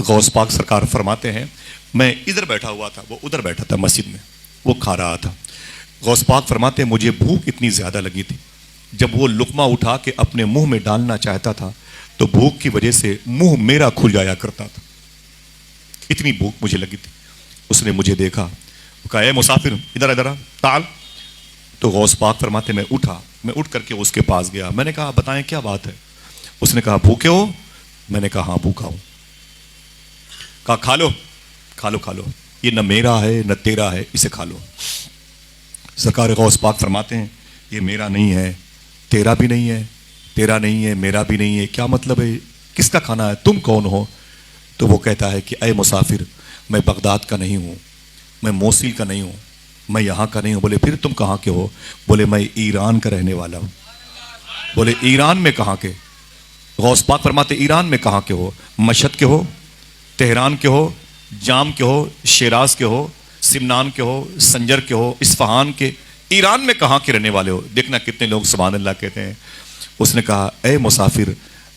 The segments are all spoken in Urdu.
غوث پاک سرکار فرماتے ہیں میں ادھر بیٹھا ہوا تھا، وہ ادھر بیٹھا تھا مسجد میں، وہ کھا رہا تھا۔ غوث پاک فرماتے ہیں مجھے بھوک اتنی زیادہ لگی تھی، جب وہ لقمہ اٹھا کے اپنے منہ میں ڈالنا چاہتا تھا تو بھوک کی وجہ سے منہ میرا کھل جایا کرتا تھا، اتنی بھوک مجھے لگی تھی۔ اس نے مجھے دیکھا، کہا اے مسافر ادھر ادھر تعال۔ تو غوث پاک فرماتے میں اٹھا، میں اٹھ کر کے اس کے پاس گیا، میں نے کہا بتائیں کیا بات ہے؟ اس نے کہا بھوکے ہو؟ میں نے کہا ہاں بھوکا ہوں۔ کہا کھا لو کھا لو کھا لو، یہ نہ میرا ہے نہ تیرا ہے، اسے کھا لو۔ سرکار غوث پاک فرماتے ہیں یہ میرا نہیں ہے، تیرا بھی نہیں ہے، تیرا نہیں ہے، میرا بھی نہیں ہے، کیا مطلب ہے؟ کس کا کھانا ہے؟ تم کون ہو؟ تو وہ کہتا ہے کہ اے مسافر میں بغداد کا نہیں ہوں، میں موصل کا نہیں ہوں، میں یہاں کا نہیں ہوں۔ بولے پھر تم کہاں کے ہو؟ بولے میں ایران کا رہنے والا ہوں۔ بولے ایران میں کہاں کے؟ غوث پاک فرماتے ایران میں کہاں کے ہو؟ مشہد کے ہو، تہران کے ہو، جام کے ہو، شیراز کے ہو، سمنان کے ہو، سنجر کے ہو، اصفہان کے، ایران میں کہاں کے رہنے والے ہو؟ دیکھنا کتنے لوگ سبحان اللہ کہتے ہیں۔ اس نے کہا اے مسافر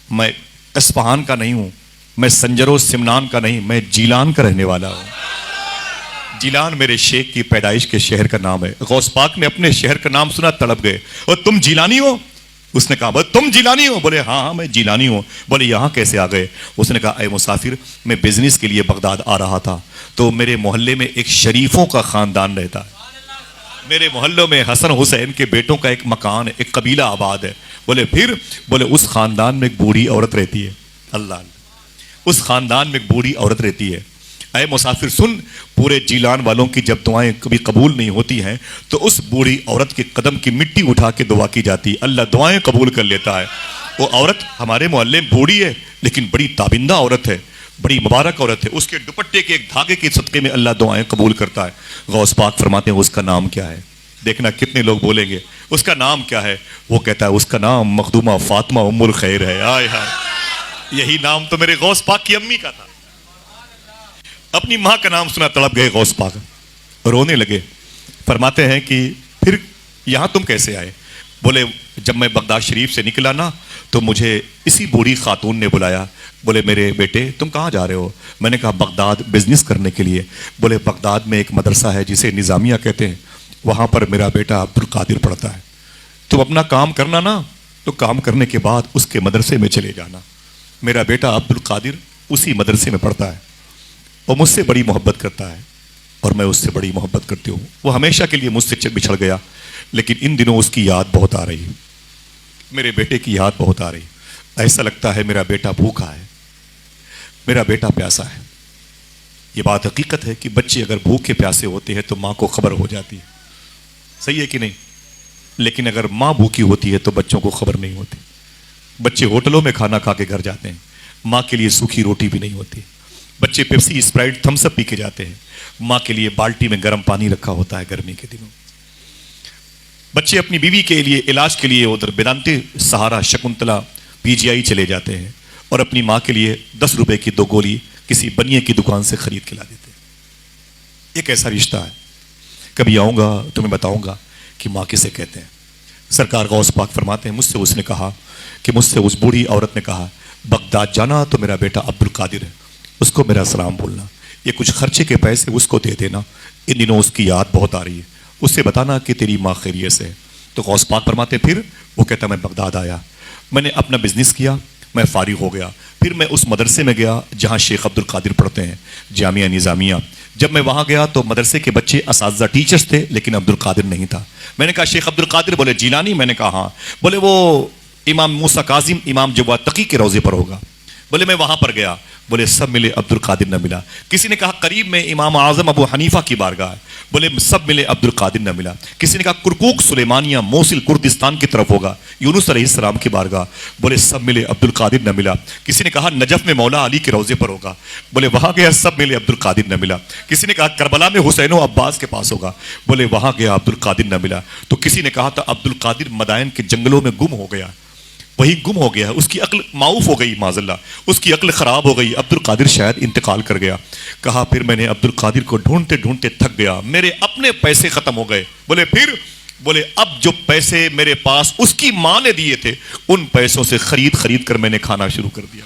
میں اصفہان کا نہیں ہوں، میں سنجر و سمنان کا نہیں، میں جیلان کا رہنے والا ہوں۔ جیلان میرے شیخ کی پیدائش کے شہر کا نام ہے۔ غوث پاک نے اپنے شہر کا نام سنا، تڑپ گئے، اور تم جیلانی ہو؟ اس نے کہا بھائی تم جیلانی ہو؟ بولے ہاں ہاں میں جیلانی ہوں۔ بولے یہاں کیسے آ گئے؟ اس نے کہا اے مسافر میں بزنس کے لیے بغداد آ رہا تھا، تو میرے محلے میں ایک شریفوں کا خاندان رہتا ہے، میرے محلوں میں حسن حسین کے بیٹوں کا ایک مکان ہے، ایک قبیلہ آباد ہے۔ بولے پھر؟ بولے اس خاندان میں ایک بوڑھی عورت رہتی ہے، اللہ اللہ، اس خاندان میں ایک بوڑھی عورت رہتی ہے۔ اے مسافر سن، پورے جیلان والوں کی جب دعائیں کبھی قبول نہیں ہوتی ہیں تو اس بوڑھی عورت کے قدم کی مٹی اٹھا کے دعا کی جاتی ہے، اللہ دعائیں قبول کر لیتا ہے۔ وہ عورت ہمارے محلے میں بوڑھی ہے لیکن بڑی تابندہ عورت ہے، بڑی مبارک عورت ہے، اس کے دوپٹے کے ایک دھاگے کے صدقے میں اللہ دعائیں قبول کرتا ہے۔ غوث پاک فرماتے ہیں اس کا نام کیا ہے؟ دیکھنا کتنے لوگ بولیں گے اس کا نام کیا ہے؟ وہ کہتا ہے اس کا نام مخدومہ فاطمہ ام الخیر ہے۔ آئے ہائے، یہی نام تو میرے غوث پاک کی امی کا تھا۔ اپنی ماں کا نام سنا تڑپ گئے غوث پاک، رونے لگے۔ فرماتے ہیں کہ پھر یہاں تم کیسے آئے؟ بولے جب میں بغداد شریف سے نکلا نا تو مجھے اسی بوڑھی خاتون نے بلایا، بولے میرے بیٹے تم کہاں جا رہے ہو؟ میں نے کہا بغداد بزنس کرنے کے لیے۔ بولے بغداد میں ایک مدرسہ ہے جسے نظامیہ کہتے ہیں، وہاں پر میرا بیٹا عبد القادر پڑھتا ہے، تم اپنا کام کرنا نا، تو کام کرنے کے بعد اس کے مدرسے میں چلے جانا۔ میرا بیٹا عبد القادر اسی مدرسے میں پڑھتا ہے، وہ مجھ سے بڑی محبت کرتا ہے اور میں اس سے بڑی محبت کرتی ہوں۔ وہ ہمیشہ کے لیے مجھ سے بچھڑ گیا، لیکن ان دنوں اس کی یاد بہت آ رہی ہے، میرے بیٹے کی یاد بہت آ رہی ہے۔ ایسا لگتا ہے میرا بیٹا بھوکا ہے، میرا بیٹا پیاسا ہے۔ یہ بات حقیقت ہے کہ بچے اگر بھوکے پیاسے ہوتے ہیں تو ماں کو خبر ہو جاتی ہے، صحیح ہے کہ نہیں؟ لیکن اگر ماں بھوکی ہوتی ہے تو بچوں کو خبر نہیں ہوتی۔ بچے ہوٹلوں میں کھانا کھا کے گھر جاتے ہیں، ماں کے لیے سوکھی روٹی بھی نہیں ہوتی۔ بچے پیپسی اسپرائٹ تھمس اپ پی کے جاتے ہیں، ماں کے لیے بالٹی میں گرم پانی رکھا ہوتا ہے گرمی کے دنوں۔ بچے اپنی بیوی کے لیے علاج کے لیے ادھر بیدانتی سہارا شکنتلا پی جی آئی چلے جاتے ہیں، اور اپنی ماں کے لیے 10 روپے کی 2 گولی کسی بنیے کی دکان سے خرید کے لا دیتے ہیں۔ ایک ایسا رشتہ ہے، کبھی آؤں گا تمہیں بتاؤں گا کہ ماں کسے کہتے ہیں۔ سرکار غوث پاک فرماتے ہیں مجھ سے اس نے کہا کہ مجھ سے اس بوڑھی عورت نے کہا بغداد جانا تو میرا بیٹا عبد القادر ہے، اس کو میرا سلام بولنا، یہ کچھ خرچے کے پیسے اس کو دے دینا، ان دنوں اس کی یاد بہت آ رہی ہے، اس سے بتانا کہ تیری ماں خیریت سے ہے۔ تو غوث پاک فرماتے پھر؟ وہ کہتا میں بغداد آیا، میں نے اپنا بزنس کیا، میں فارغ ہو گیا، پھر میں اس مدرسے میں گیا جہاں شیخ عبد القادر پڑھتے ہیں، جامعہ نظامیہ۔ جب میں وہاں گیا تو مدرسے کے بچے اساتذہ ٹیچرز تھے لیکن عبد القادر نہیں تھا۔ میں نے کہا شیخ عبد القادر؟ بولے جیلانی؟ میں نے کہا ہاں۔ بولے وہ امام موسیٰ کاظم امام جواد تقی کے روضے پر ہوگا۔ بولے میں وہاں پر گیا، بولے سب ملے عبد القادر نہ ملا۔ کسی نے کہا قریب میں امام اعظم ابو حنیفہ کی بارگاہ ہے، بولے سب ملے عبد القادر نہ ملا۔ کسی نے کہا کرکوک سلیمانیہ موصل کردستان کی طرف ہوگا، یونس علیہ السلام کی بارگاہ، بولے سب ملے عبد القادر نہ ملا۔ کسی نے کہا نجف میں مولا علی کے روضے پر ہوگا، بولے وہاں گیا سب ملے عبد القادر نہ ملا۔ کسی نے کہا کربلا میں حسین و عباس کے پاس ہوگا، بولے وہاں گیا عبد القادر نہ ملا۔ تو کسی نے کہا تھا عبد القادر مدائن کے جنگلوں میں گم ہو گیا، وہی گم ہو گیا ہے، اس کی عقل معوف ہو گئی، معاذ اللہ اس کی عقل خراب ہو گئی، عبد القادر شاید انتقال کر گیا۔ کہا پھر میں نے عبد القادر کو ڈھونڈتے ڈھونڈتے تھک گیا، میرے اپنے پیسے ختم ہو گئے۔ بولے پھر؟ بولے اب جو پیسے میرے پاس اس کی ماں نے دیے تھے ان پیسوں سے خرید کر میں نے کھانا شروع کر دیا۔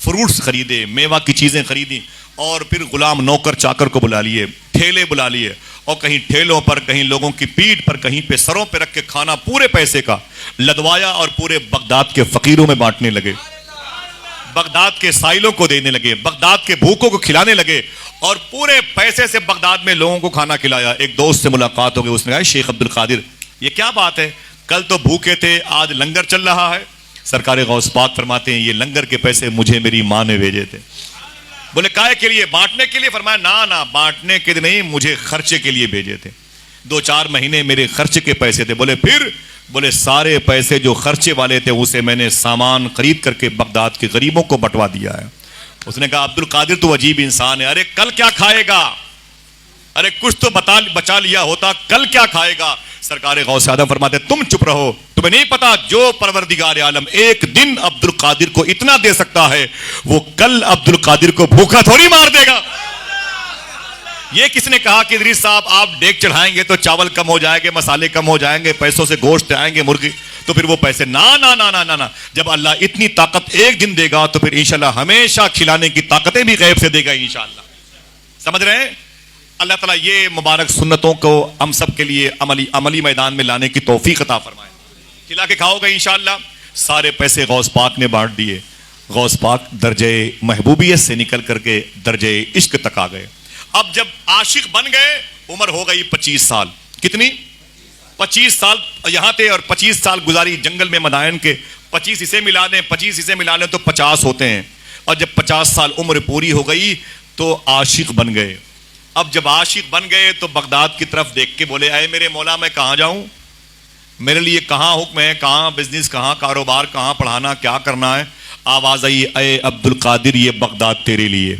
فروٹس خریدے، میوہ کی چیزیں خریدی، اور پھر غلام نوکر چاکر کو بلا لیے، ٹھیلے بلا لیے، اور کہیں ٹھیلوں پر، کہیں لوگوں کی پیٹھ پر، کہیں پہ سروں پہ رکھ کے کھانا پورے پیسے کا لدوایا اور پورے بغداد کے فقیروں میں بانٹنے لگے، بغداد کے سائلوں کو دینے لگے، بغداد کے بھوکوں کو کھلانے لگے، اور پورے پیسے سے بغداد میں لوگوں کو کھانا کھلایا۔ ایک دوست سے ملاقات ہو گئی، اس نے کہا شیخ عبد القادر یہ کیا بات ہے، کل تو بھوکے تھے، آج لنگر چل رہا ہے؟ سرکار غوث پاک فرماتے ہیں یہ لنگر کے پیسے مجھے میری ماں نے بھیجے تھے۔ بولے کائے کے لیے؟ بانٹنے کے لیے؟ فرمایا نا بانٹنے کے لیے نہیں، مجھے خرچے کے لیے بھیجے تھے، 2-4 مہینے میرے خرچے کے پیسے تھے۔ بولے پھر؟ بولے سارے پیسے جو خرچے والے تھے اسے میں نے سامان خرید کر کے بغداد کے غریبوں کو بٹوا دیا ہے۔ اس نے کہا عبد القادر تو عجیب انسان ہے، ارے کل کیا کھائے گا؟ ارے کچھ تو بچا لیا ہوتا، کل کیا کھائے گا؟ سرکار غوث اعظم فرماتے تم چپ رہو، تمہیں نہیں پتا جو پروردگار عالم ایک دن عبد القادر کو اتنا دے سکتا ہے، وہ کل عبد القادر کو بھوکا تھوڑی مار دے گا۔ یہ کس نے کہا کہ ادریس صاحب آپ ڈیک چڑھائیں گے تو چاول کم ہو جائیں گے، مسالے کم ہو جائیں گے، پیسوں سے گوشت آئیں گے، مرغی، تو پھر وہ پیسے نا جب اللہ اتنی طاقت ایک دن دے گا تو پھر انشاءاللہ ہمیشہ کھلانے کی طاقتیں بھی غیب سے دے گا انشاءاللہ۔ سمجھ رہے ہیں؟ اللہ تعالیٰ یہ مبارک سنتوں کو ہم سب کے لیے عملی میدان میں لانے کی توفیق عطا فرمائے۔ کھلا کے کھاؤ گے انشاءاللہ۔ سارے پیسے غوث پاک نے بانٹ دیے۔ غوث پاک درجے محبوبیت سے نکل کر کے درجے عشق تک آ گئے۔ اب جب عاشق بن گئے، عمر ہو گئی 25 سال۔ کتنی؟ 25 سال یہاں تھے اور 25 سال گزاری جنگل میں مدائن کے۔ 25 اسے ملا دیں، 25 اسے ملا لیں تو 50 ہوتے ہیں، اور جب 50 سال عمر پوری ہو گئی تو عاشق بن گئے۔ اب جب عاشق بن گئے تو بغداد کی طرف دیکھ کے بولے اے میرے مولا میں کہاں جاؤں؟ میرے لیے کہاں حکم ہے، کہاں بزنس، کہاں کاروبار، کہاں پڑھانا، کیا کرنا ہے؟ آواز آئی اے عبد القادر یہ بغداد تیرے لیے۔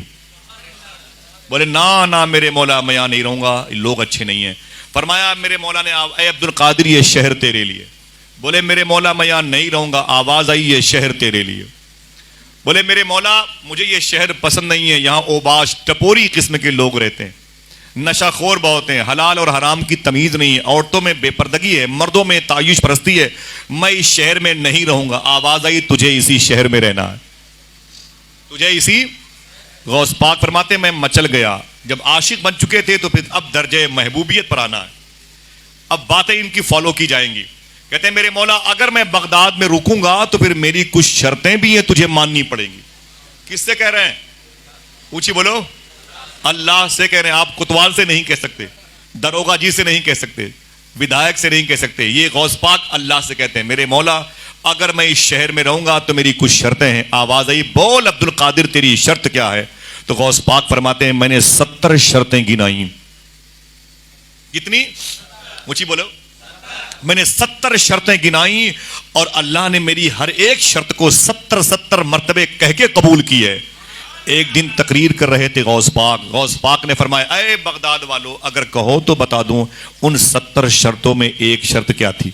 بولے نا میرے مولا میں یہاں نہیں رہوں گا، لوگ اچھے نہیں ہیں۔ فرمایا میرے مولا نے اے عبد القادر یہ شہر تیرے لیے۔ بولے میرے مولا میں یہاں نہیں رہوں گا، آواز آئی یہ شہر تیرے لیے۔ بولے میرے مولا مجھے یہ شہر پسند نہیں ہے، یہاں اوباش ٹپوری قسم کے لوگ رہتے ہیں، نشہ خور بہت ہیں، حلال اور حرام کی تمیز نہیں ہے، عورتوں میں بے پردگی ہے، مردوں میں تعیش پرستی ہے، میں اس شہر میں نہیں رہوں گا۔ آواز آئی تجھے اسی شہر میں رہنا ہے، تجھے اسی۔ غوث پاک فرماتے میں مچل گیا۔ جب عاشق بن چکے تھے تو پھر اب درجے محبوبیت پر آنا ہے، اب باتیں ان کی فالو کی جائیں گی۔ کہتے ہیں میرے مولا اگر میں بغداد میں رکوں گا تو پھر میری کچھ شرطیں بھی ہیں تجھے ماننی پڑیں گی۔ کس سے کہہ رہے ہیں؟ اونچی بولو۔ اللہ سے کہہ رہے ہیں، آپ کوتوال سے نہیں کہہ سکتے، دروگا جی سے نہیں کہہ سکتے، ودھائک سے نہیں کہہ سکتے، یہ غوث پاک اللہ سے کہتے ہیں میرے مولا اگر میں اس شہر میں رہوں گا تو میری کچھ شرطیں ہیں۔ آواز آئی بول عبد القادر تیری شرط کیا ہے؟ تو غوث پاک فرماتے ہیں میں نے 70 شرطیں گنائیں۔ کتنی؟ اونچی بولو۔ میں نے 70 شرطیں گنائیں اور اللہ نے میری ہر ایک شرط کو 70 مرتبے کہہ کے قبول کی ہے۔ ایک دن تقریر کر رہے تھے غوث پاک نے فرمایا اے بغداد والو اگر کہو تو بتا دوں ان 70 شرطوں میں ایک شرط کیا تھی؟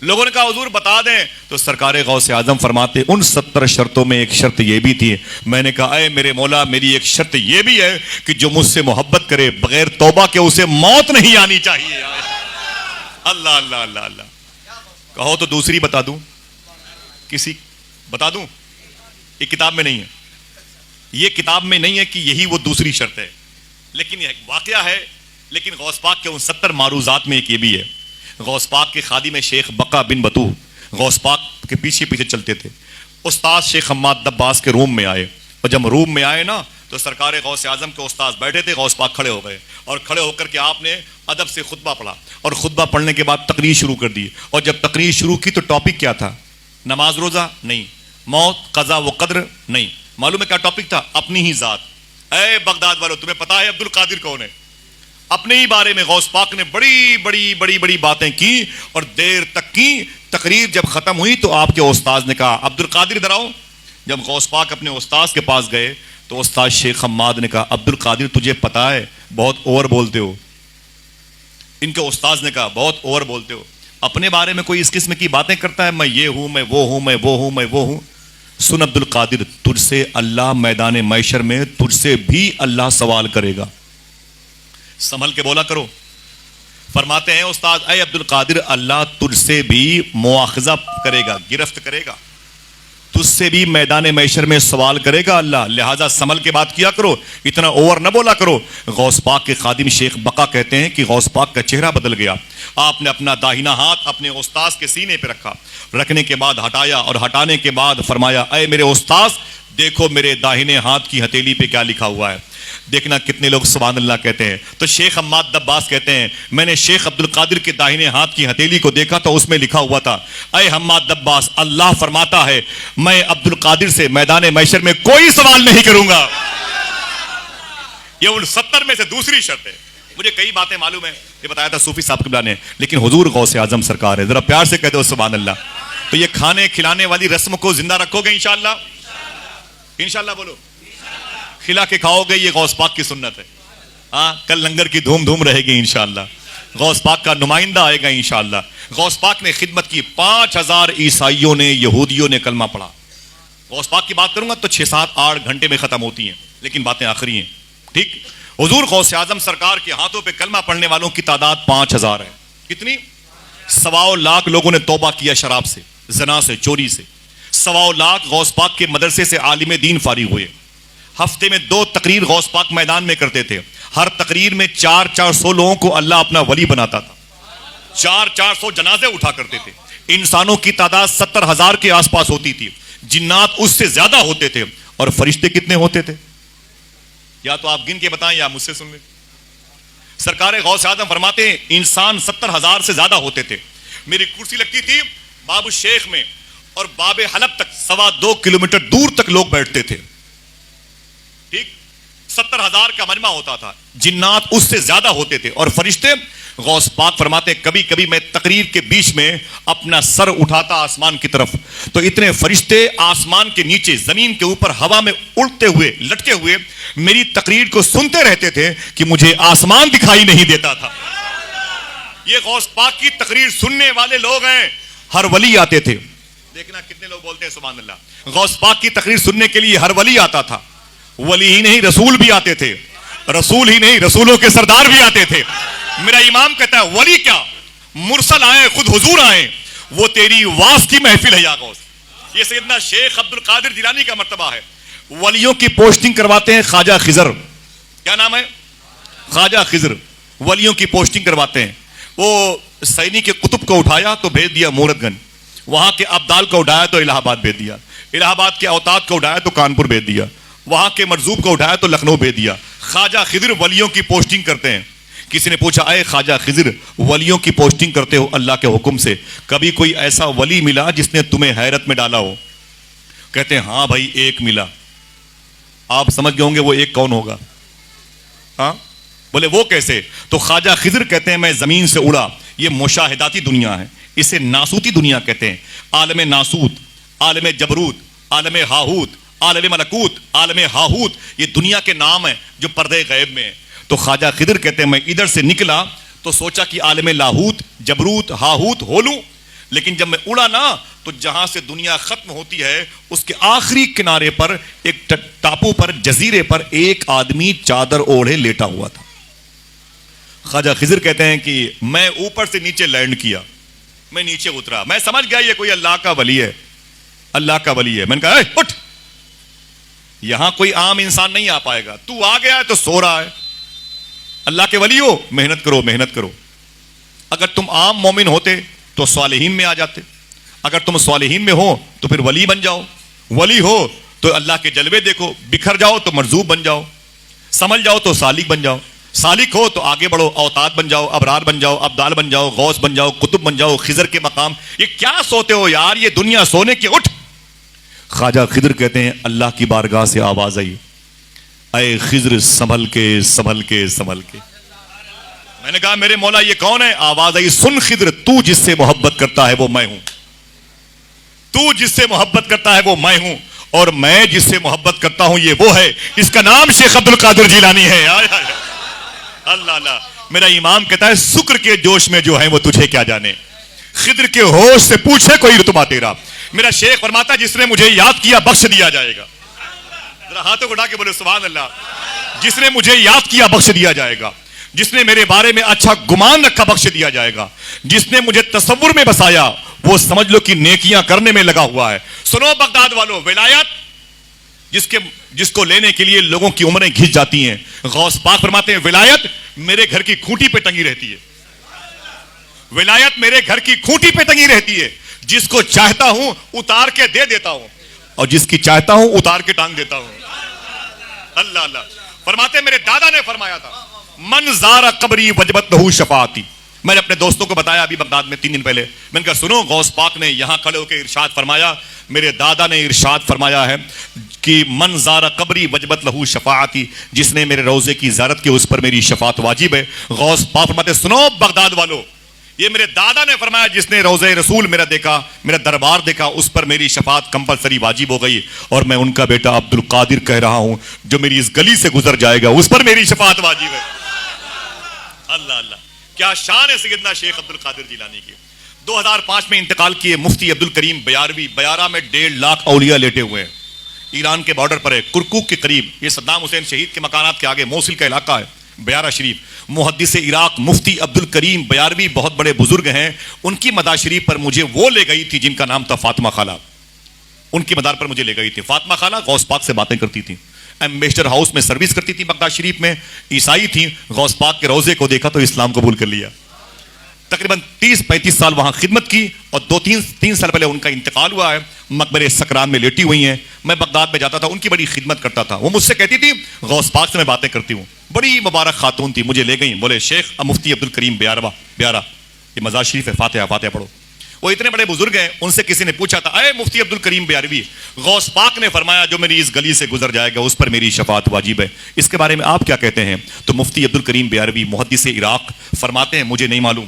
لوگوں نے کہا حضور بتا دیں، تو سرکار غوث اعظم فرماتے ان 70 شرطوں میں ایک شرط یہ بھی تھی۔ میں نے کہا اے میرے مولا میری ایک شرط یہ بھی ہے کہ جو مجھ سے محبت کرے بغیر توبہ کے اسے موت نہیں آنی چاہیے۔ اللہ اللہ اللہ اللہ۔ کہو تو دوسری بتا دوں، کسی بتا دوں؟ یہ کتاب میں نہیں ہے، یہ کتاب میں نہیں ہے کہ یہی وہ دوسری شرط ہے، لیکن یہ واقعہ ہے۔ لیکن غوث پاک کے ان 70 معروضات میں ایک یہ بھی ہے۔ غوث پاک کے خادم شیخ بقا بن بطوح غوث پاک کے پیچھے پیچھے چلتے تھے۔ استاد شیخ حماد دباس کے روم میں آئے، اور جب روم میں آئے نا تو سرکار غوث اعظم کے استاد بیٹھے تھے، غوث پاک کھڑے ہو گئے، اور کھڑے ہو کر کے آپ نے ادب سے خطبہ پڑھا، اور خطبہ پڑھنے کے بعد تقریر شروع کر دی۔ اور جب تقریر شروع کی تو ٹاپک کیا تھا؟ نماز روزہ نہیں، موت قضا و قدر نہیں، معلوم ہے کیا ٹاپک تھا؟ اپنی ہی ذات۔ اے بغداد والو تمہیں پتا ہے عبد القادر کون ہے؟ اپنے ہی بارے میں غوث پاک نے بڑی باتیں کی، اور دیر تک کی۔ تقریر جب ختم ہوئی تو آپ کے استاد نے کہا عبد القادر ادھر آؤ۔ جب غوث پاک اپنے استاد کے پاس گئے تو استاد شیخ حماد نے کہا عبد القادر تجھے پتا ہے بہت اوور بولتے ہو۔ ان کے استاد نے کہا بہت اوور بولتے ہو، اپنے بارے میں کوئی اس قسم کی باتیں کرتا ہے، میں یہ ہوں، میں وہ ہوں، میں وہ ہوں، میں وہ ہوں۔ سن عبد القادر تجھ سے اللہ میدان محشر میں تجھ سے بھی اللہ سوال کرے گا، سنبھل کے بولا کرو۔ فرماتے ہیں استاد اے عبد القادر اللہ تجھ سے بھی مواخذہ کرے گا، گرفت کرے گا۔ تجھ سے بھی میدان محشر میں سوال کرے گا اللہ، لہذا سنبھل کے بات کیا کرو، اتنا اوور نہ بولا کرو۔ غوث پاک کے خادم شیخ بقا کہتے ہیں کہ غوث پاک کا چہرہ بدل گیا، آپ نے اپنا داہنا ہاتھ اپنے استاذ کے سینے پہ رکھا، رکھنے کے بعد ہٹایا اور ہٹانے کے بعد فرمایا اے میرے استاذ دیکھو میرے داہنے ہاتھ کی ہتھیلی پہ کیا لکھا ہوا ہے۔ دیکھنا کتنے لوگ سبحان اللہ کہتے ہیں۔ تو شیخ حماد دباس کہتے ہیں میں نے شیخ عبد القادر کے داہنے ہاتھ کی ہتھیلی کو دیکھا تو اس میں لکھا ہوا تھا اے حماد دباس اللہ فرماتا ہے میں عبد القادر سے میدان محشر میں کوئی سوال نہیں کروں گا۔ یہ ان 70 میں سے دوسری شرط ہے۔ مجھے کئی باتیں معلوم ہیں، یہ بتایا تھا صوفی صاحب قبلہ نے، لیکن حضور غوث اعظم سرکار ہے، ذرا پیار سے کہتے ہو سبحان اللہ۔ تو یہ کھانے کھلانے والی رسم کو زندہ رکھو گے انشاءاللہ؟ انشاءاللہ بولو، کھلا کے کھاؤ گے، یہ غوث پاک کی سنت ہے۔ ہاں کل لنگر کی دھوم دھوم رہے گی انشاءاللہ، غوث پاک کا نمائندہ آئے گا انشاءاللہ۔ غوث پاک نے خدمت کی، 5000 عیسائیوں نے یہودیوں نے کلمہ پڑھا۔ غوث پاک کی بات کروں گا تو 6-7-8 گھنٹے میں ختم ہوتی ہیں، لیکن باتیں آخری ہیں، ٹھیک۔ حضور غوث اعظم سرکار کے ہاتھوں پہ کلمہ پڑھنے والوں کی تعداد 5000 ہے۔ کتنی؟ 1.25 لاکھ لوگوں نے توبہ کیا شراب سے، زنا سے، چوری سے۔ 1.25 لاکھ غوث پاک کے مدرسے سے عالم دین فارغ ہوئے۔ ہفتے میں 2 تقریر غوث پاک میدان میں کرتے تھے، ہر تقریر میں 400 لوگوں کو اللہ اپنا ولی بناتا تھا، 400 جنازے اٹھا کرتے تھے۔ انسانوں کی تعداد 70,000 کے آس پاس ہوتی تھی، جنات اس سے زیادہ ہوتے تھے، اور فرشتے کتنے ہوتے تھے؟ یا تو آپ گن کے بتائیں یا مجھ سے سن لیں۔ سرکار غوث اعظم فرماتے ہیں انسان 70,000 سے زیادہ ہوتے تھے۔ میری کرسی لگتی تھی باب الشیخ میں، اور باب حلب تک 2.25 کلومیٹر دور تک لوگ بیٹھتے تھے، ٹھیک۔ 70,000 کا مجمع ہوتا تھا، جنات اس سے زیادہ ہوتے تھے، اور فرشتے غوث پاک فرماتے کبھی کبھی میں تقریر کے بیچ میں اپنا سر اٹھاتا آسمان کی طرف، تو اتنے فرشتے آسمان کے نیچے زمین کے اوپر ہوا میں اڑتے ہوئے لٹکے ہوئے میری تقریر کو سنتے رہتے تھے کہ مجھے آسمان دکھائی نہیں دیتا تھا۔ یہ غوث پاک کی تقریر سننے والے لوگ ہیں، ہر ولی آتے تھے۔ دیکھنا کتنے لوگ بولتے ہیں سبحان اللہ۔ غوث پاک کی تقریر سننے کے لیے ہر ولی آتا تھا، ولی ہی نہیں رسول بھی آتے تھے، رسول ہی نہیں رسولوں کے سردار بھی آتے تھے۔ میرا امام کہتا ہے ولی کیا، مرسل آئے خود حضور آئے، وہ تیری واس کی محفل ہے یا غوث۔ یہ سیدنا شیخ عبد القادر جیلانی کا مرتبہ ہے۔ ولیوں کی پوسٹنگ کرواتے ہیں خواجہ خضر، کیا نام ہے؟ خواجہ خضر، ولیوں کی پوسٹنگ کرواتے ہیں۔ وہ سینی کے قطب کو اٹھایا تو بھیج دیا مورت گنج، وہاں کے ابدال کو اٹھایا تو الہ آباد بھیج دیا، الہ آباد کے اوتاد کو اٹھایا تو کانپور بھیج دیا، وہاں کے مرزوب کو اٹھایا تو لکھنؤ بھیج دیا۔ خواجہ خضر ولیوں کی پوسٹنگ کرتے ہیں۔ کسی نے پوچھا اے خواجہ خضر ولیوں کی پوسٹنگ کرتے ہو اللہ کے حکم سے، کبھی کوئی ایسا ولی ملا جس نے تمہیں حیرت میں ڈالا ہو؟ کہتے ہیں ہاں بھائی ایک ملا۔ آپ سمجھ گئے ہوں گے وہ ایک کون ہوگا؟ ہاں بولے وہ کیسے؟ تو خواجہ خضر کہتے ہیں میں زمین سے اڑا، یہ مشاہداتی دنیا ہے، اسے ناسوتی دنیا کہتے ہیں۔ عالم ناسوت، عالم جبروت، عالم ہاہوت، عالم ملکوت، عالم ہاہوت، یہ دنیا کے نام ہیں جو پردے غیب میں ہیں۔ تو خواجہ خضر کہتے ہیں میں ادھر سے نکلا تو سوچا کہ عالم لاہوت، جبروت، ہاہوت ہو لوں، لیکن جب میں اڑا نا تو جہاں سے دنیا ختم ہوتی ہے اس کے آخری کنارے پر ایک ٹاپو پر جزیرے پر ایک آدمی چادر اوڑھے لیٹا ہوا تھا۔ خواجہ خضر کہتے ہیں کہ میں اوپر سے نیچے لینڈ کیا، میں نیچے اترا، میں سمجھ گیا یہ کوئی اللہ کا ولی ہے، اللہ کا ولی ہے۔ میں نے کہا اے اٹھ، یہاں کوئی عام انسان نہیں آ پائے گا، تو آ گیا ہے تو سو رہا ہے، اللہ کے ولی ہو محنت کرو محنت کرو۔ اگر تم عام مومن ہوتے تو صالحین میں آ جاتے، اگر تم صالحین میں ہو تو پھر ولی بن جاؤ، ولی ہو تو اللہ کے جلوے دیکھو، بکھر جاؤ تو مرزوب بن جاؤ، سمجھ جاؤ تو سالک بن جاؤ، سالک ہو تو آگے بڑھو، اوتاد بن جاؤ، ابرار بن جاؤ، ابدال بن جاؤ، غوث بن جاؤ، قطب بن جاؤ، خضر کے مقام۔ یہ کیا سوتے ہو یار، یہ دنیا سونے کی، اٹھ۔ خواجہ خضر کہتے ہیں اللہ کی بارگاہ سے آواز آئی اے خضر سنبھل کے سنبھل کے سنبھل کے۔ میں نے کہا میرے مولا یہ کون ہے؟ آواز آئی سن خضر تو جس سے محبت کرتا ہے وہ میں ہوں، تو جس سے محبت کرتا ہے وہ میں ہوں، اور میں جس سے محبت کرتا ہوں یہ وہ ہے، اس کا نام شیخ عبد القادر جیلانی ہے۔ اللہ اللہ، میرا امام کہتا ہے سکر کے جوش میں جو ہے وہ تجھے کیا جانے، خضر کے ہوش سے پوچھے کوئی رتبہ تیرا۔ میرا شیخ فرماتا ہے جس نے مجھے یاد کیا بخش دیا جائے گا، ذرا ہاتھوں کو اٹھا کے بولے سبحان اللہ، جس نے مجھے یاد کیا بخش دیا جائے گا، جس نے میرے بارے میں اچھا گمان رکھا بخش دیا جائے گا، جس نے مجھے تصور میں بسایا وہ سمجھ لو کہ نیکیاں کرنے میں لگا ہوا ہے. سنو بغداد والو، ولایت جس کو لینے کے لیے لوگوں کی عمریں گھس جاتی ہیں، غوث پاک فرماتے ہیں ولایت میرے گھر کی کھوٹی پہ ٹنگی رہتی ہے. ولایت میرے گھر کی کھوٹی پہ ٹنگی رہتی ہے. جس کو چاہتا ہوں اتار کے دے دیتا ہوں، اور جس کی چاہتا ہوں اتار کے ٹانگ دیتا ہوں. اللہ اللہ. فرماتے ہیں میرے دادا نے فرمایا تھا من زار قبری وجبت لہو شفاعتی. میں نے اپنے دوستوں کو بتایا ابھی بغداد میں 3 دن پہلے، میں نے کہا سنو غوث پاک نے یہاں کھڑے ہو کے ارشاد فرمایا، میرے دادا نے ارشاد فرمایا ہے کہ من زار قبری وجبت لہو شفاعتی، جس نے میرے روزے کی زیارت کی اس پر میری شفاعت واجب ہے. غوث پاک فرماتے سنو بغداد والو، یہ میرے دادا نے فرمایا جس نے روزے رسول میرا دیکھا، میرا دربار دیکھا، اس پر میری شفاعت کمپلسری واجب ہو گئی. اور میں ان کا بیٹا عبد القادر کہہ رہا ہوں جو میری اس گلی سے گزر جائے گا اس پر میری شفاعت واجب ہے. اللہ اللہ، کیا شان ہے سیدنا شیخ عبد القادر جیلانی کی. 2005 میں انتقال کیے مفتی عبد الکریم بیاروی. بیارہ میں 1.5 لاکھ اولیاء لیٹے ہوئے ہیں، ایران کے بارڈر پر ہے، کرکوک کے قریب. یہ صدام حسین شہید کے مکانات کے آگے موصل کا علاقہ ہے بیارہ شریف. محدث عراق مفتی عبد الکریم بیاروی بہت بڑے بزرگ ہیں، ان کی مدار شریف پر مجھے وہ لے گئی تھی جن کا نام تھا فاطمہ خالہ. ان کی مدار پر مجھے لے گئی تھی. فاطمہ خالہ غوث پاک سے باتیں کرتی تھی، ایمبیسڈر ہاؤس میں سروس کرتی تھی بغداد شریف میں، عیسائی تھی. غوث پاک کے روزے کو دیکھا تو اسلام قبول کر لیا. تقریباً 30-35 سال وہاں خدمت کی، اور 2-3 سال پہلے ان کا انتقال ہوا ہے. مقبرے سکران میں لیٹی ہوئی ہیں. میں بغداد میں جاتا تھا، ان کی بڑی خدمت کرتا تھا. وہ مجھ سے کہتی تھی غوث پاک سے میں باتیں کرتی ہوں. بڑی مبارک خاتون تھی. مجھے لے گئی، بولے شیخ مفتی عبد الکریم بیارہ، یہ مزار شریف ہے، فاتحہ پڑھو. وہ اتنے بڑے بزرگ ہیں، ان سے کسی نے پوچھا تھا اے مفتی عبد الکریم بیاروی، غوث پاک نے فرمایا جو میری اس گلی سے گزر جائے گا اس پر میری شفاعت واجب ہے، اس کے بارے میں آپ کیا کہتے ہیں؟ تو مفتی عبد الکریم بیاروی محدث عراق فرماتے ہیں مجھے نہیں معلوم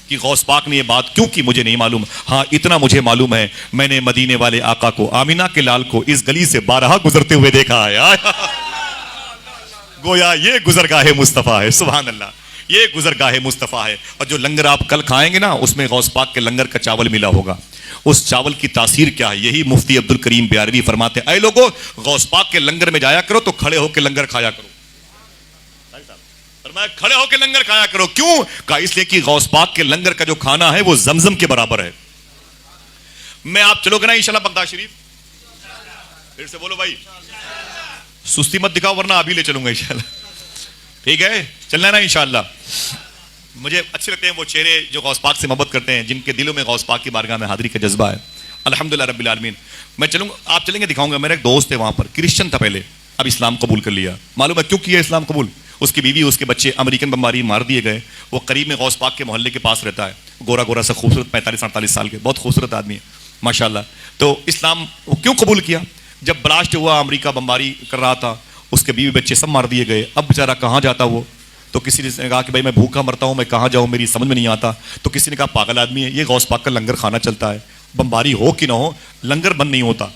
کہ غوث پاک نے یہ بات کیوں کی، مجھے نہیں معلوم. ہاں اتنا مجھے معلوم ہے میں نے مدینے والے آقا کو، آمینہ کے لال کو اس گلی سے بارہا گزرتے ہوئے دیکھا ہے. گویا یہ گزرگاہ مصطفیٰ ہے. سبحان اللہ، یہ گزرگاہ مصطفیٰ ہے. اور جو لنگر آپ کل کھائیں گے نا اس میں غوث پاک کے لنگر کا چاول ملا ہوگا. اس چاول کی تاثیر کیا ہے؟ یہی مفتی عبد الکریم بیاروی فرماتے ہیں اے لوگو غوث پاک کے لنگر میں جایا کرو تو کھڑے ہو کے لنگر کھایا کرو. فرمایا کھڑے ہو کے لنگر کھایا کرو. کیوں؟ کہا اس لیے کہ غوث پاک کے لنگر کا جو کھانا ہے وہ زمزم کے برابر ہے. میں آپ چلو گے نا انشاءاللہ بغداد شریف؟ پھر سے بولو بھائی، سستی مت دکھاؤ ورنہ ابھی لے چلوں گا انشاءاللہ. ٹھیک ہے، چلنا ہے نا انشاءاللہ. مجھے اچھے لگتے ہیں وہ چہرے جو غوث پاک سے محبت کرتے ہیں، جن کے دلوں میں غوث پاک کی بارگاہ میں حاضری کا جذبہ ہے. الحمدللہ رب العالمین. میں چلوں گا، آپ چلیں گے دکھاؤں گا. میرا ایک دوست ہے وہاں پر، کرسچن تھا پہلے، اب اسلام قبول کر لیا. معلوم ہے کیوں کیا اسلام قبول؟ اس کی بیوی اس کے بچے امریکن بمباری مار دیے گئے. وہ قریب میں غوث پاک کے محلے کے پاس رہتا ہے، گورا گورا سا خوبصورت 45-48 سال کے، بہت خوبصورت آدمی ہے ماشاءاللہ. تو اسلام وہ کیوں قبول کیا؟ جب بلاسٹ ہوا، امریکہ بمباری کر رہا تھا، اس کے بیوی بچے سب مار دیے گئے. اب بیچارہ کہاں جاتا وہ؟ تو کسی نے کہا کہ بھائی میں بھوکا مرتا ہوں، میں کہاں جاؤں، میری سمجھ میں نہیں آتا. تو کسی نے کہا پاگل آدمی ہے، یہ غوث پاک کا لنگر کھانا چلتا ہے، بمباری ہو کہ نہ ہو لنگر بند نہیں ہوتا.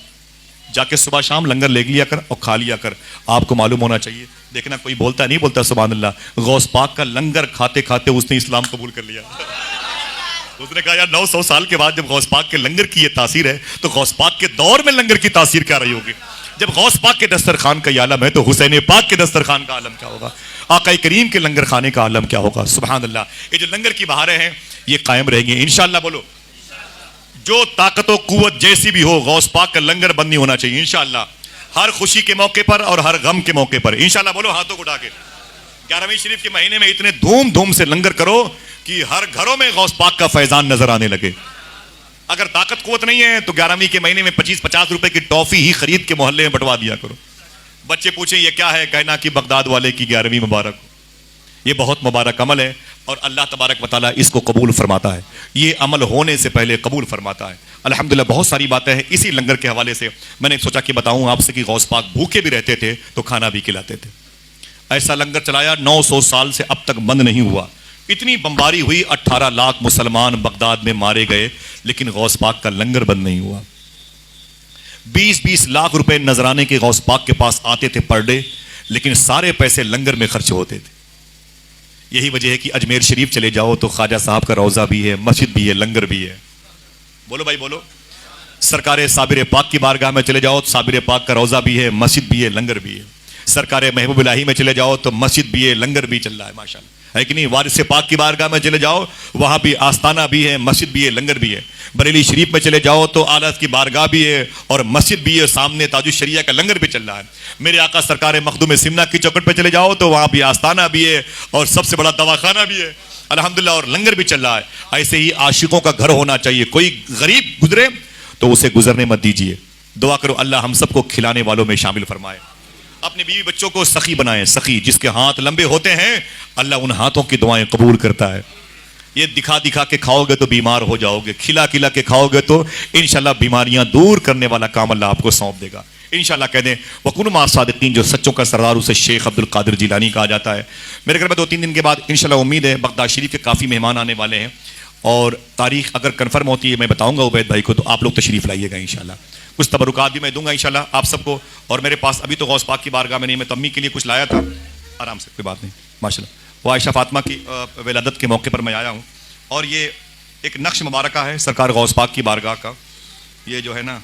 جا کے صبح شام لنگر لے لیا کر اور کھا لیا کر. آپ کو معلوم ہونا چاہیے، دیکھنا کوئی بولتا نہیں بولتا سبحان اللہ، غوث پاک کا لنگر کھاتے کھاتے اس نے اسلام قبول کر لیا. اس نے کہا یار 900 سال کے بعد جب غوث پاک کے لنگر کی یہ تاثیر ہے تو غوث پاک کے دور میں لنگر کی تاثیر کیا رہی ہوگی؟ جب غوث پاک کے دسترخوان کا یہ عالم ہے تو حسین پاک کے دسترخوان کا عالم کیا ہوگا؟ آقا کریم کے لنگر کھانے کا عالم کیا ہوگا؟ سبحان اللہ. یہ جو لنگر کی بہاریں ہیں یہ قائم رہیں گی انشاءاللہ. بولو جو طاقت و قوت جیسی بھی ہو غوث پاک کا لنگر بند نہیں ہونا چاہیے انشاءاللہ. ہر خوشی کے موقع پر اور ہر غم کے موقع پر انشاءاللہ. بولو ہاتھوں کو اٹھا کے. 11ویں شریف کے مہینے میں اتنے دھوم سے لنگر کرو کہ ہر گھروں میں غوث پاک کا فیضان نظر آنے لگے. اگر طاقت قوت نہیں ہے تو 11ویں کے مہینے میں 25-50 روپے کی ٹافی ہی خرید کے محلے میں بٹوا دیا کرو. بچے پوچھیں یہ کیا ہے، کہنا کہ بغداد والے کی 11ویں مبارک ہو. یہ بہت مبارک عمل ہے اور اللہ تبارک و تعالیٰ اس کو قبول فرماتا ہے. یہ عمل ہونے سے پہلے قبول فرماتا ہے الحمدللہ. بہت ساری باتیں ہیں اسی لنگر کے حوالے سے. میں نے سوچا کہ بتاؤں آپ سے کہ غوث پاک بھوکے بھی رہتے تھے تو کھانا بھی کھلاتے تھے. ایسا لنگر چلایا 900 سال سے اب تک بند نہیں ہوا. اتنی بمباری ہوئی، 18 لاکھ مسلمان بغداد میں مارے گئے لیکن غوث پاک کا لنگر بند نہیں ہوا. 20-20 لاکھ روپے نذرانے کے غوث پاک کے پاس آتے تھے پر ڈے، لیکن سارے پیسے لنگر میں خرچ ہوتے تھے. یہی وجہ ہے کہ اجمیر شریف چلے جاؤ تو خواجہ صاحب کا روضہ بھی ہے، مسجد بھی ہے، لنگر بھی ہے. بولو بھائی بولو. سرکار صابر پاک کی بارگاہ میں چلے جاؤ تو صابر پاک کا روضہ بھی ہے، مسجد بھی ہے، لنگر بھی ہے. سرکار محبوب الہی میں چلے جاؤ تو مسجد بھی ہے، لنگر بھی چل رہا ہے ماشاءاللہ. ہے کہ نہیں. وارث پاک کی بارگاہ میں چلے جاؤ, وہاں بھی آستانہ بھی ہے, مسجد بھی ہے, لنگر بھی ہے. بریلی شریف میں چلے جاؤ تو اعلیٰ حضرت کی بارگاہ بھی ہے اور مسجد بھی ہے, سامنے تاج الشریعہ کا لنگر بھی چل رہا ہے. میرے آقا سرکار مخدوم سمنا کی چوکٹ پہ چلے جاؤ تو وہاں بھی آستانہ بھی ہے اور سب سے بڑا دواخانہ بھی ہے الحمدللہ, اور لنگر بھی چل رہا ہے. ایسے ہی عاشقوں کا گھر ہونا چاہیے. کوئی غریب گزرے تو اسے گزرنے مت دیجیے. دعا کرو اللہ ہم سب کو کھلانے والوں میں شامل فرمائے. اپنے بیوی بچوں کو سخی بنائیں. سخی جس کے ہاتھ لمبے ہوتے ہیں اللہ ان ہاتھوں کی دعائیں قبول کرتا ہے. یہ دکھا دکھا کے کھاؤ گے تو بیمار ہو جاؤ گے, کھلا کھلا کے کھاؤ گے تو انشاءاللہ بیماریاں دور کرنے والا کام اللہ آپ کو سونپ دے گا انشاءاللہ. کہہ دیں وَكُونُوا مَعَ الصَّادِقِينَ, جو سچوں کا سردار اسے شیخ عبد القادر جیلانی کہا جاتا ہے. میرے گھر میں 2-3 دن کے بعد انشاءاللہ امید ہے بغداد شریف کے کافی مہمان آنے والے ہیں, اور تاریخ اگر کنفرم ہوتی ہے میں بتاؤں گا عبید بھائی کو, تو آپ لوگ تشریف لائیے گا انشاءاللہ. کچھ تبرکات بھی میں دوں گا انشاءاللہ آپ سب کو. اور میرے پاس ابھی تو غوث پاک کی بارگاہ میں نہیں, میں تو امی کے لیے کچھ لایا تھا. آرام سے, کوئی بات نہیں ماشاءاللہ. وہ عائشہ فاطمہ کی ولادت کے موقع پر میں آیا ہوں, اور یہ ایک نقش مبارکہ ہے سرکار غوث پاک کی بارگاہ کا. یہ جو ہے نا